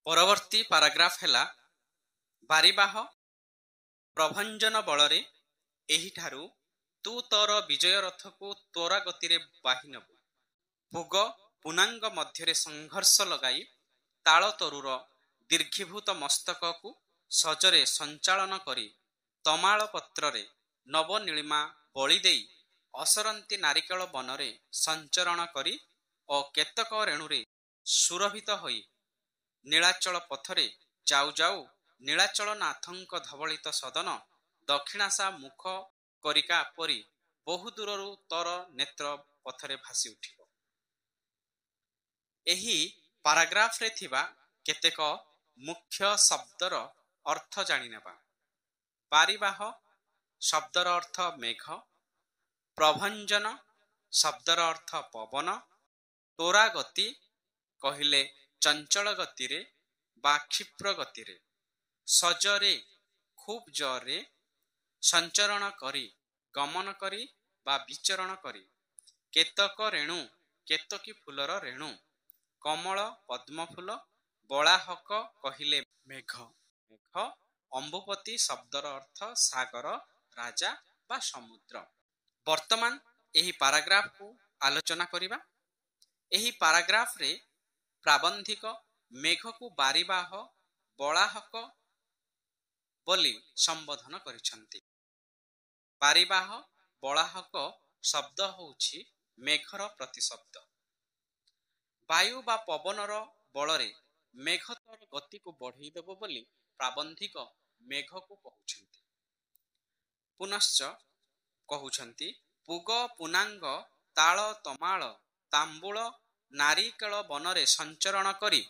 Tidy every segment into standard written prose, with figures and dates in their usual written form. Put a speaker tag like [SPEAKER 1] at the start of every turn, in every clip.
[SPEAKER 1] ପରବର୍ତ୍ତୀ ପାରାଗ୍ରାଫ ହେଲା ବାରିବାହ ପ୍ରଭଞ୍ଜନ ବଳରେ ଏହିଠାରୁ ତୁ ତୋର ବିଜୟ ରଥକୁ ତ୍ୱରା ଗତିରେ ବାହି ନେବୁ। ପୁଗ ପୁନାଙ୍ଗ ମଧ୍ୟରେ ସଂଘର୍ଷ ଲଗାଇ ତାଳ ତରୁର ଦୀର୍ଘୀଭୂତ ମସ୍ତକକୁ ସଜରେ ସଞ୍ଚାଳନ କରି ତମାଳ ପତ୍ରରେ ନବନୀଳିମା ବଳି ଦେଇ ଅସରନ୍ତି ନାରିକେଳ ବନରେ ସଞ୍ଚରଣ କରି ଓ କେତକ ରେଣୁରେ ସୁରଭିତ ହୋଇ ନୀଳାଚଳ ପଥରେ ଯାଉ ଯାଉ ନୀଳାଚଳ ନାଥଙ୍କ ଧବଳିତ ସଦନ ଦକ୍ଷିଣାଶା ମୁଖ କରିକା ପରି ବହୁ ଦୂରରୁ ତୋର ନେତ୍ର ପଥରେ ଭାସି ଉଠିବ। ଏହି ପାରାଗ୍ରାଫରେ ଥିବା କେତେକ ମୁଖ୍ୟ ଶବ୍ଦର ଅର୍ଥ ଜାଣିନେବା। ବାରିବାହ ଶବ୍ଦର ଅର୍ଥ ମେଘ, ପ୍ରଭଞ୍ଜନ ଶବ୍ଦର ଅର୍ଥ ପବନ, ତ୍ୱରା ଗତି କହିଲେ ଚଞ୍ଚଳ ଗତିରେ ବା କ୍ଷିପ୍ର ଗତିରେ, ସଜରେ ଖୁବ୍ ଜୋରରେ, ସଞ୍ଚରଣ କରି ଗମନ କରି ବା ବିଚରଣ କରି, କେତକ ରେଣୁ କେତକୀ ଫୁଲର ରେଣୁ, କମଳ ପଦ୍ମଫୁଲ, ବଳାହକ କହିଲେ ମେଘ। ମେଘ ଅମ୍ବୁପତି ଶବ୍ଦର ଅର୍ଥ ସାଗର, ରାଜା ବା ସମୁଦ୍ର। ବର୍ତ୍ତମାନ ଏହି ପାରାଗ୍ରାଫକୁ ଆଲୋଚନା କରିବା। ଏହି ପାରାଗ୍ରାଫରେ ପ୍ରାବନ୍ଧିକ ମେଘକୁ ବାରିବାହ ବଳାହକ ବୋଲି ସମ୍ବୋଧନ କରିଛନ୍ତି। ବାରିବାହ ବଳାହକ ଶବ୍ଦ ହେଉଛି ମେଘର ପ୍ରତିଶବ୍ଦ। ବାୟୁ ବା ପବନର ବଳରେ ମେଘ ତୋର ଗତିକୁ ବଢ଼େଇ ଦେବ ବୋଲି ପ୍ରାବନ୍ଧିକ ମେଘକୁ କହୁଛନ୍ତି। ପୁନଶ୍ଚ କହୁଛନ୍ତି ପୁଗ ପୁନାଙ୍ଗ ତାଳ ତମାଳ ତାମ୍ବୁଳ ନାରିକେଳ ବନରେ ସଞ୍ଚରଣ କରି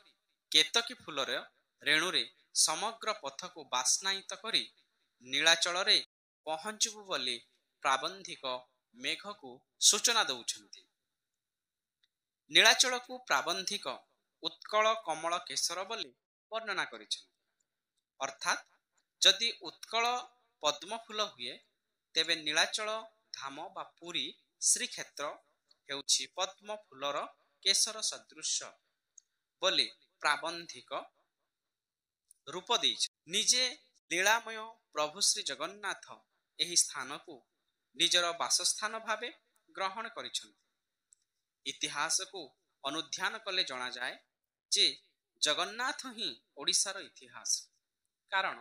[SPEAKER 1] କେତକୀ ଫୁଲର ରେଣୁରେ ସମଗ୍ର ପଥକୁ ବାସ୍ନାୟିତ କରି ନୀଳାଚଳରେ ପହଞ୍ଚିବୁ ବୋଲି ପ୍ରାବନ୍ଧିକ ମେଘକୁ ସୂଚନା ଦେଉଛନ୍ତି। ନୀଳାଚଳକୁ ପ୍ରାବନ୍ଧିକ ଉତ୍କଳ କମଳ କେଶର ବୋଲି ବର୍ଣ୍ଣନା କରିଛନ୍ତି। ଅର୍ଥାତ୍ ଯଦି ଉତ୍କଳ ପଦ୍ମଫୁଲ ହୁଏ ତେବେ ନୀଳାଚଳ ଧାମ ବା ପୁରୀ ଶ୍ରୀକ୍ଷେତ୍ର ହେଉଛି ପଦ୍ମ ଫୁଲର କେଶର ସଦୃଶ ବୋଲି ପ୍ରାବନ୍ଧିକ ରୂପ ଦେଇଛି। ନିଜେ ଲୀଳାମୟ ପ୍ରଭୁ ଶ୍ରୀ ଜଗନ୍ନାଥ ଏହି ସ୍ଥାନକୁ ନିଜର ବାସସ୍ଥାନ ଭାବେ ଗ୍ରହଣ କରିଛନ୍ତି। ଇତିହାସକୁ ଅନୁଧ୍ୟାନ କଲେ ଜଣାଯାଏ ଯେ ଜଗନ୍ନାଥ ହିଁ ଓଡ଼ିଶାର ଇତିହାସ। କାରଣ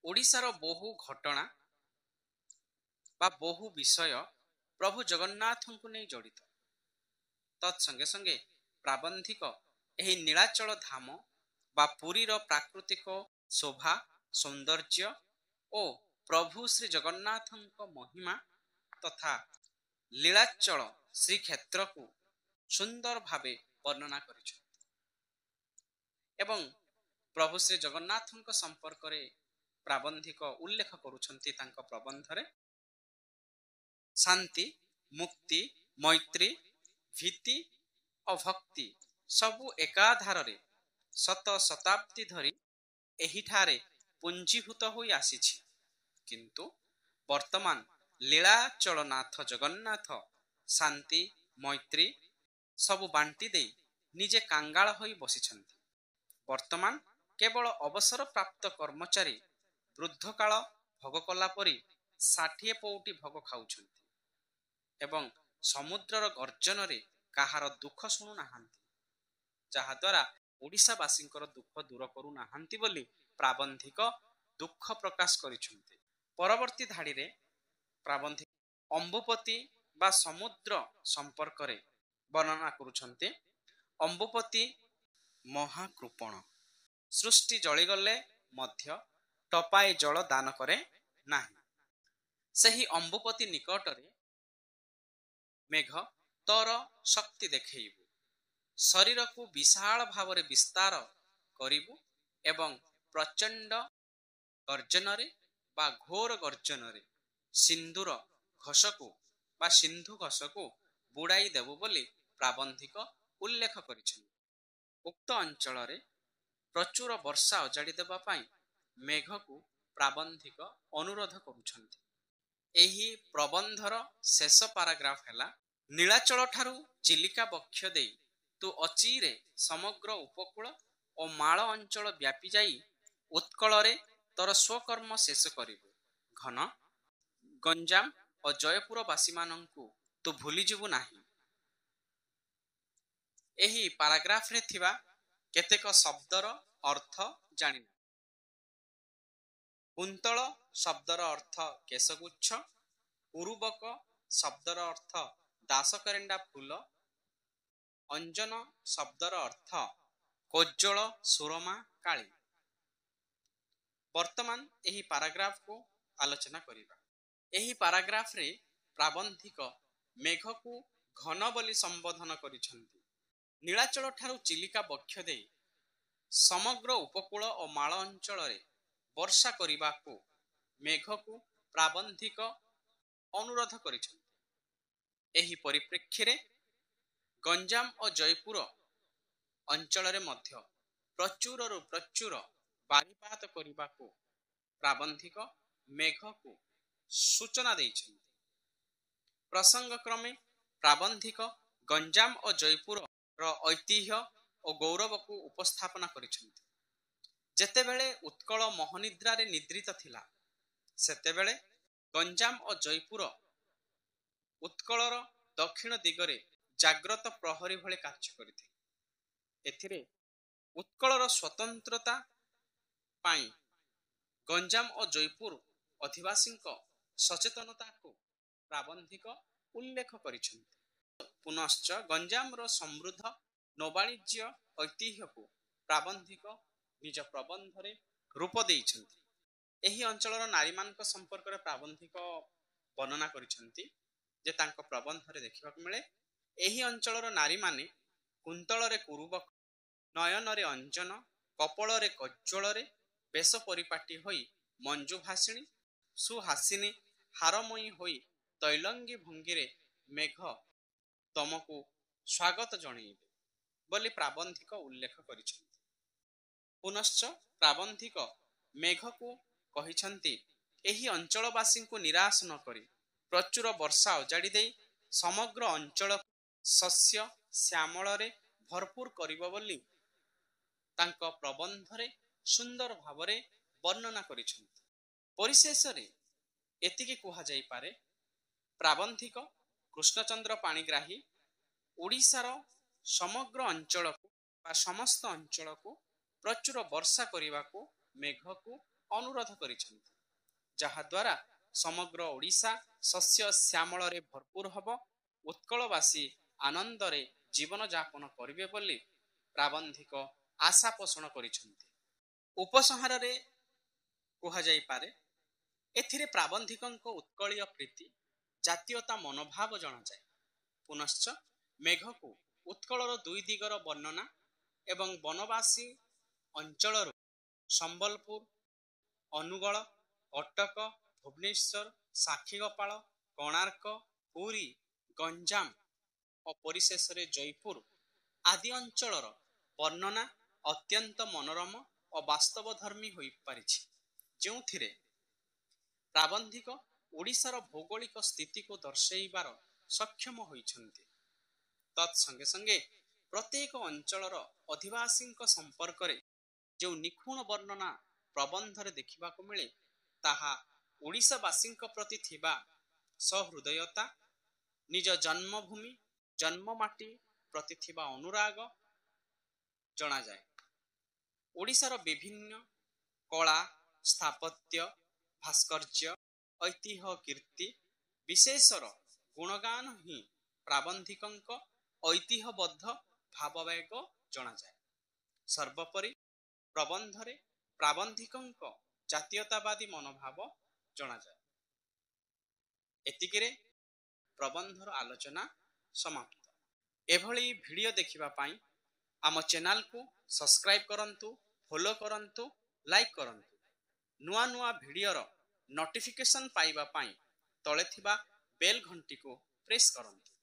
[SPEAKER 1] ଓଡ଼ିଶାର ବହୁ ଘଟଣା ବା ବହୁ ବିଷୟ ପ୍ରଭୁ ଜଗନ୍ନାଥଙ୍କୁ ନେଇ ଜଡ଼ିତ। ତତ୍ ସଙ୍ଗେ ସଙ୍ଗେ ପ୍ରାବନ୍ଧିକ ଏହି ନୀଳାଚଳ ଧାମ ବା ପୁରୀର ପ୍ରାକୃତିକ ଶୋଭା ସୌନ୍ଦର୍ଯ୍ୟ ଓ ପ୍ରଭୁ ଶ୍ରୀ ଜଗନ୍ନାଥଙ୍କ ମହିମା ତଥା ଲୀଳାଚଳ ଶ୍ରୀକ୍ଷେତ୍ରକୁ ସୁନ୍ଦର ଭାବେ ବର୍ଣ୍ଣନା କରିଛନ୍ତି ଏବଂ ପ୍ରଭୁ ଶ୍ରୀ ଜଗନ୍ନାଥଙ୍କ ସମ୍ପର୍କରେ ପ୍ରାବନ୍ଧିକ ଉଲ୍ଲେଖ କରୁଛନ୍ତି ତାଙ୍କ ପ୍ରବନ୍ଧରେ। ଶାନ୍ତି, ମୁକ୍ତି, ମୈତ୍ରୀ, ଭୀତି ଓ ଭକ୍ତି ସବୁ ଏକାଧାରରେ ଶତ ଶତାବ୍ଦୀ ଧରି ଏହିଠାରେ ପୁଞ୍ଜୀଭୂତ ହୋଇ ଆସିଛି। କିନ୍ତୁ ବର୍ତ୍ତମାନ ଲୀଳାଚଳନାଥ ଜଗନ୍ନାଥ ଶାନ୍ତି ମୈତ୍ରୀ ସବୁ ବାଣ୍ଟି ଦେଇ ନିଜେ କାଙ୍ଗାଳ ହୋଇ ବସିଛନ୍ତି। ବର୍ତ୍ତମାନ କେବଳ ଅବସର ପ୍ରାପ୍ତ କର୍ମଚାରୀ ବୃଦ୍ଧକାଳ ଭୋଗ କଲା ପରି 60 ପଉଟି ଭୋଗ ଖାଉଛନ୍ତି ଏବଂ ସମୁଦ୍ରର ଗର୍ଜନରେ କାହାର ଦୁଃଖ ଶୁଣୁନାହାନ୍ତି, ଯାହାଦ୍ୱାରା ଓଡ଼ିଶାବାସୀଙ୍କର ଦୁଃଖ ଦୂର କରୁନାହାନ୍ତି ବୋଲି ପ୍ରାବନ୍ଧିକ ଦୁଃଖ ପ୍ରକାଶ କରିଛନ୍ତି। ପରବର୍ତ୍ତୀ ଧାଡ଼ିରେ ପ୍ରାବନ୍ଧିକ ଅମ୍ବୁପତି ବା ସମୁଦ୍ର ସମ୍ପର୍କରେ ବର୍ଣ୍ଣନା କରୁଛନ୍ତି। ଅମ୍ବୁପତି ମହାକୃପଣ, ସୃଷ୍ଟି ଜଳିଗଲେ ମଧ୍ୟ ଟୋପାଏ ଜଳ ଦାନ କରେ ନାହିଁ। ସେହି ଅମ୍ବୁପତି ନିକଟରେ ମେଘ ତୋର ଶକ୍ତି ଦେଖେଇବୁ, ଶରୀରକୁ ବିଶାଳ ଭାବରେ ବିସ୍ତାର କରିବୁ ଏବଂ ପ୍ରଚଣ୍ଡ ଗର୍ଜନରେ ବା ଘୋର ଗର୍ଜନରେ ସିନ୍ଧୁର ଘୋଷକୁ ବା ସିନ୍ଧୁ ଘୋଷକୁ ବୁଡ଼ାଇ ଦେବୁ ବୋଲି ପ୍ରାବନ୍ଧିକ ଉଲ୍ଲେଖ କରିଛନ୍ତି। ଉକ୍ତ ଅଞ୍ଚଳରେ ପ୍ରଚୁର ବର୍ଷା ଅଜାଡ଼ି ଦେବା ପାଇଁ ମେଘକୁ ପ୍ରାବନ୍ଧିକ ଅନୁରୋଧ କରୁଛନ୍ତି। ଏହି ପ୍ରବନ୍ଧର ଶେଷ ପାରାଗ୍ରାଫ ହେଲା ନୀଳାଚଳ ଠାରୁ ଚିଲିକା ବକ୍ଷ ଦେଇ ତୁ ଅଚିରେ ସମଗ୍ର ଉପକୂଳ ଓ ମାଳ ଅଞ୍ଚଳ ବ୍ୟାପି ଯାଇ ଉତ୍କଳରେ ତୋର ସ୍ୱକର୍ମ ଶେଷ କରିବୁ। ଘନ ଗଞ୍ଜାମ ଓ ଜୟପୁର ବାସୀମାନଙ୍କୁ ତୁ ଭୁଲିଯିବୁ ନାହିଁ। ଏହି ପାରାଗ୍ରାଫରେ ଥିବା କେତେକ ଶବ୍ଦର ଅର୍ଥ ଜାଣିବା। କୁନ୍ତଳ ଶବ୍ଦର ଅର୍ଥ କେଶଗୁଚ୍ଛ, ଉରୁବକ ଶବ୍ଦର ଅର୍ଥ ଦାସକରେଣ୍ଡା ଫୁଲ, ଅଞ୍ଜନ ଶବ୍ଦର ଅର୍ଥ କୋଜ୍ଜଳ ସୁରମା କାଳି। ବର୍ତ୍ତମାନ ଏହି ପାରାଗ୍ରାଫକୁ ଆଲୋଚନା କରିବା। ଏହି ପାରାଗ୍ରାଫରେ ପ୍ରାବନ୍ଧିକ ମେଘକୁ ଘନ ବୋଲି ସମ୍ବୋଧନ କରିଛନ୍ତି। ନୀଳାଚଳ ଠାରୁ ଚିଲିକା ବକ୍ଷ ଦେଇ ସମଗ୍ର ଉପକୂଳ ଓ ମାଳ ଅଞ୍ଚଳରେ ବର୍ଷା କରିବାକୁ ମେଘକୁ ପ୍ରାବନ୍ଧିକ ଅନୁରୋଧ କରିଛନ୍ତି। ଏହି ପରିପ୍ରେକ୍ଷୀରେ ଗଞ୍ଜାମ ଓ ଜୟପୁର ଅଞ୍ଚଳରେ ମଧ୍ୟ ପ୍ରଚୁରରୁ ପ୍ରଚୁର ବାରିପାତ କରିବାକୁ ପ୍ରାବନ୍ଧିକ ମେଘକୁ ସୂଚନା ଦେଇଛନ୍ତି। ପ୍ରସଙ୍ଗକ୍ରମେ ପ୍ରାବନ୍ଧିକ ଗଞ୍ଜାମ ଓ ଜୟପୁରର ଐତିହ୍ୟ ଓ ଗୌରବକୁ ଉପସ୍ଥାପନ କରିଛନ୍ତି। ଯେତେବେଳେ ଉତ୍କଳ ମୋହନିଦ୍ରାରେ ନିଦ୍ରିତ ଥିଲା, ସେତେବେଳେ ଗଞ୍ଜାମ ଓ ଜୟପୁର ଉତ୍କଳର ଦକ୍ଷିଣ ଦିଗରେ ଜାଗ୍ରତ ପ୍ରହରୀ ଭଳି କାର୍ଯ୍ୟ କରିଥିଲେ। ଏଥିରେ ଉତ୍କଳର ସ୍ୱତନ୍ତ୍ରତା ପାଇଁ ଗଞ୍ଜାମ ଓ ଜୟପୁର ଅଧିବାସୀଙ୍କ ସଚେତନତାକୁ ପ୍ରାବନ୍ଧିକ ଉଲ୍ଲେଖ କରିଛନ୍ତି। ପୁନଶ୍ଚ ଗଞ୍ଜାମର ସମୃଦ୍ଧ ନୌବାଣିଜ୍ୟ ଐତିହ୍ୟକୁ ପ୍ରାବନ୍ଧିକ ନିଜ ପ୍ରବନ୍ଧରେ ରୂପ ଦେଇଛନ୍ତି। ଏହି ଅଞ୍ଚଳର ନାରୀମାନଙ୍କ ସମ୍ପର୍କରେ ପ୍ରାବନ୍ଧିକ ବର୍ଣ୍ଣନା କରିଛନ୍ତି ଯେ ତାଙ୍କ ପ୍ରବନ୍ଧରେ ଦେଖିବାକୁ ମିଳେ, ଏହି ଅଞ୍ଚଳର ନାରୀମାନେ କୁନ୍ତଳରେ କୁରୁବକ, ନୟନରେ ଅଞ୍ଜନ, କପଳରେ କଜ୍ଜଳରେ ବେଶ ପରିପାଟି ହୋଇ ମଞ୍ଜୁଭାଷିଣୀ ସୁହାସିନୀ ହାରମୟୀ ହୋଇ ତୈଲଙ୍ଗୀ ଭଙ୍ଗୀରେ ମେଘ ତମକୁ ସ୍ୱାଗତ ଜଣେଇବେ ବୋଲି ପ୍ରାବନ୍ଧିକ ଉଲ୍ଲେଖ କରିଛନ୍ତି। ପୁନଶ୍ଚ ପ୍ରାବନ୍ଧିକ ମେଘକୁ କହିଛନ୍ତି ଏହି ଅଞ୍ଚଳବାସୀଙ୍କୁ ନିରାଶ ନ କରି ପ୍ରଚୁର ବର୍ଷା ଅଜାଡ଼ି ଦେଇ ସମଗ୍ର ଅଞ୍ଚଳକୁ ଶସ୍ୟ ଶ୍ୟାମଳରେ ଭରପୁର କରିବ ବୋଲି ତାଙ୍କ ପ୍ରବନ୍ଧରେ ସୁନ୍ଦର ଭାବରେ ବର୍ଣ୍ଣନା କରିଛନ୍ତି। ପରିଶେଷରେ ଏତିକି କୁହାଯାଇପାରେ, ପ୍ରାବନ୍ଧିକ କୃଷ୍ଣଚନ୍ଦ୍ର ପାଣିଗ୍ରାହୀ ଓଡ଼ିଶାର ସମଗ୍ର ଅଞ୍ଚଳକୁ ବା ସମସ୍ତ ଅଞ୍ଚଳକୁ ପ୍ରଚୁର ବର୍ଷା କରିବାକୁ ମେଘକୁ ଅନୁରୋଧ କରିଛନ୍ତି, ଯାହାଦ୍ୱାରା ସମଗ୍ର ଓଡ଼ିଶା ଶସ୍ୟ ଶ୍ୟାମଳରେ ଭରପୁର ହେବ, ଉତ୍କଳବାସୀ ଆନନ୍ଦରେ ଜୀବନଯାପନ କରିବେ ବୋଲି ପ୍ରାବନ୍ଧିକ ଆଶା ପୋଷଣ କରିଛନ୍ତି। ଉପସଂହାରରେ କୁହାଯାଇପାରେ, ଏଥିରେ ପ୍ରାବନ୍ଧିକଙ୍କ ଉତ୍କଳୀୟ ପ୍ରୀତି ଜାତୀୟତା ମନୋଭାବ ଜଣାଯାଏ। ପୁନଶ୍ଚ ମେଘକୁ ଉତ୍କଳର ଦୁଇ ଦିଗର ବର୍ଣ୍ଣନା ଏବଂ ବନବାସୀ ଅଞ୍ଚଳରୁ ସମ୍ବଲପୁର, ଅନୁଗୋଳ, କଟକ, ଭୁବନେଶ୍ୱର, ସାକ୍ଷୀଗୋପାଳ, କୋଣାର୍କ, ପୁରୀ, ଗଞ୍ଜାମ ଓ ପରିଶେଷରେ ଜୟପୁର ଆଦି ଅଞ୍ଚଳର ବର୍ଣ୍ଣନା ଅତ୍ୟନ୍ତ ମନୋରମ ଓ ବାସ୍ତବଧର୍ମୀ ହୋଇପାରିଛି, ଯେଉଁଥିରେ ପ୍ରାବନ୍ଧିକ ଓଡ଼ିଶାର ଭୌଗୋଳିକ ସ୍ଥିତିକୁ ଦର୍ଶାଇବାର ସକ୍ଷମ ହୋଇଛନ୍ତି। ତତ୍ ସଙ୍ଗେ ସଙ୍ଗେ ପ୍ରତ୍ୟେକ ଅଞ୍ଚଳର ଅଧିବାସୀଙ୍କ ସମ୍ପର୍କରେ ଯେଉଁ ନିଖୁଣ ବର୍ଣ୍ଣନା ପ୍ରବନ୍ଧରେ ଦେଖିବାକୁ ମିଳେ, ତାହା ଓଡ଼ିଶାବାସୀଙ୍କ ପ୍ରତି ଥିବା ସହୃଦୟତା, ନିଜ ଜନ୍ମଭୂମି ଜନ୍ମମାଟି ପ୍ରତି ଥିବା ଅନୁରାଗ ଜଣାଯାଏ। ଓଡ଼ିଶାର ବିଭିନ୍ନ କଳା, ସ୍ଥାପତ୍ୟ, ଭାସ୍କର୍ଯ୍ୟ, ଐତିହ୍ୟ କୀର୍ତ୍ତି ବିଶେଷର ଗୁଣଗାନ ହିଁ ପ୍ରାବନ୍ଧିକଙ୍କ ଐତିହ୍ୟବଦ୍ଧ ଭାବବେଗ ଜଣାଯାଏ। ସର୍ବୋପରି ପ୍ରବନ୍ଧରେ ପ୍ରାବନ୍ଧିକଙ୍କ ଜାତୀୟତାବାଦୀ ମନୋଭାବ ଜଣାଯାଏ। ଏତିକିରେ ପ୍ରବନ୍ଧର ଆଲୋଚନା ସମାପ୍ତ। ଏଭଳି ଭିଡ଼ିଓ ଦେଖିବା ପାଇଁ ଆମ ଚ୍ୟାନେଲକୁ ସବସ୍କ୍ରାଇବ କରନ୍ତୁ, ଫଲୋ କରନ୍ତୁ, ଲାଇକ୍ କରନ୍ତୁ। ନୂଆ ନୂଆ ଭିଡ଼ିଓର ନୋଟିଫିକେସନ୍ ପାଇବା ପାଇଁ ତଳେ ଥିବା ବେଲ୍ ଘଣ୍ଟିକୁ ପ୍ରେସ୍ କରନ୍ତୁ।